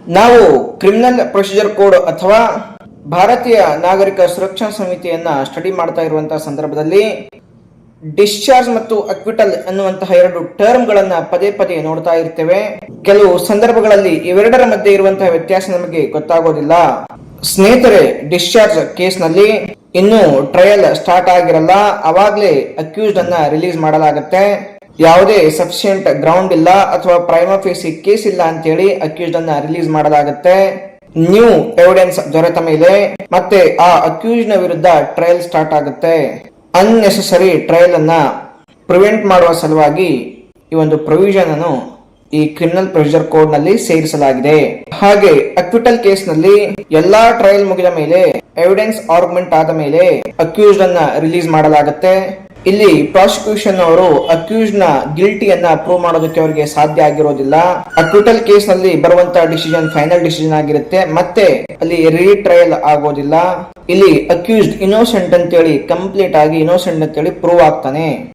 ನಾವು criminal procedure code ಅಥವಾ ಭಾರತೀಯ ನಾಗರಿಕ ಸುರಕ್ಷಾ ಸಮಿತಿಯನ್ನ ಸ್ಟಡಿ ಮಾಡ್ತಾ ಇರುವಂತಹ ಸಂದರ್ಭದಲ್ಲಿ ಡಿಸ್ಚಾರ್ಜ್ ಮತ್ತು ಅಕ್ವಿಟಲ್ ಅನ್ನುವಂತಹ ಎರಡು ಟರ್ಮ್ ಗಳನ್ನ ಪದೇ ಪದೇ ನೋಡ್ತಾ ಇರ್ತೇವೆ. ಕೆಲವು ಸಂದರ್ಭಗಳಲ್ಲಿ ಇವೆರಡರ ಮಧ್ಯೆ ಇರುವಂತಹ ವ್ಯತ್ಯಾಸ ನಮಗೆ ಗೊತ್ತಾಗೋದಿಲ್ಲ. ಸ್ನೇಹಿತರೆ, ಡಿಸ್ಚಾರ್ಜ್ ಕೇಸ್ ನಲ್ಲಿ ಇನ್ನು ಟ್ರಯಲ್ ಸ್ಟಾರ್ಟ್ ಆಗಿರಲ್ಲ, ಅವಾಗ್ಲೇ ಅಕ್ಯೂಸ್ಡ್ ಅನ್ನ ರಿಲೀಸ್ ಮಾಡಲಾಗುತ್ತೆ. ಯಾವುದೇ ಸಫಿಶಿಯಂಟ್ ಗ್ರೌಂಡ್ ಇಲ್ಲ ಅಥವಾ ಪ್ರೈಮಾ ಫೇಸಿ ಕೇಸ್ ಇಲ್ಲ ಅಂತೇಳಿ ಅಕ್ಯೂಸ್ಡ್ ಅನ್ನ ರಿಲೀಸ್ ಮಾಡಲಾಗುತ್ತೆ. ನ್ಯೂ ಎವಿಡೆನ್ಸ್ ದೊರೆತ ಮೇಲೆ ಮತ್ತೆ ಆ ಅಕ್ಯೂಸ್ಡ್ ನ ವಿರುದ್ಧ ಟ್ರಯಲ್ ಸ್ಟಾರ್ಟ್ ಆಗುತ್ತೆ. ಅನ್ನೆಸೆಸರಿ ಟ್ರಯಲ್ ಅನ್ನ ಪ್ರಿವೆಂಟ್ ಮಾಡುವ ಸಲುವಾಗಿ ಈ ಒಂದು ಪ್ರೊವಿಷನ್ ಅನ್ನು ಈ ಕ್ರಿಮಿನಲ್ ಪ್ರೊಸೀಜರ್ ಕೋಡ್ ನಲ್ಲಿ ಸೇರಿಸಲಾಗಿದೆ. ಹಾಗೆ ಅಕ್ವಿಟಲ್ ಕೇಸ್ ನಲ್ಲಿ ಎಲ್ಲಾ ಟ್ರಯಲ್ ಮುಗಿದ ಮೇಲೆ ಎವಿಡೆನ್ಸ್ ಆರ್ಗ್ಯುಮೆಂಟ್ ಆದ ಮೇಲೆ ಅಕ್ಯೂಸ್ಡ್ ಅನ್ನ ರಿಲೀಸ್ ಮಾಡಲಾಗುತ್ತೆ. ಇಲ್ಲಿ ಪ್ರಾಸಿಕ್ಯೂಷನ್ ಅವರು ಅಕ್ಯೂಸ್ಡ್ ನ ಗಿಲ್ಟಿಯನ್ನ ಪ್ರೂವ್ ಮಾಡೋದಕ್ಕೆ ಅವರಿಗೆ ಸಾಧ್ಯ ಆಗಿರೋದಿಲ್ಲ. ಅಕ್ವಿಟಲ್ ಕೇಸ್ ನಲ್ಲಿ ಬರುವಂತಹ ಡಿಸಿಷನ್ ಫೈನಲ್ ಡಿಸಿಷನ್ ಆಗಿರುತ್ತೆ, ಮತ್ತೆ ಅಲ್ಲಿ ರೀಟ್ರಯಲ್ ಆಗೋದಿಲ್ಲ. ಇಲ್ಲಿ ಅಕ್ಯೂಸ್ಡ್ ಇನ್ನೋಸೆಂಟ್ ಅಂತೇಳಿ ಕಂಪ್ಲೀಟ್ ಆಗಿ ಇನ್ನೋಸೆಂಟ್ ಅಂತೇಳಿ ಪ್ರೂವ್ ಆಗ್ತಾನೆ.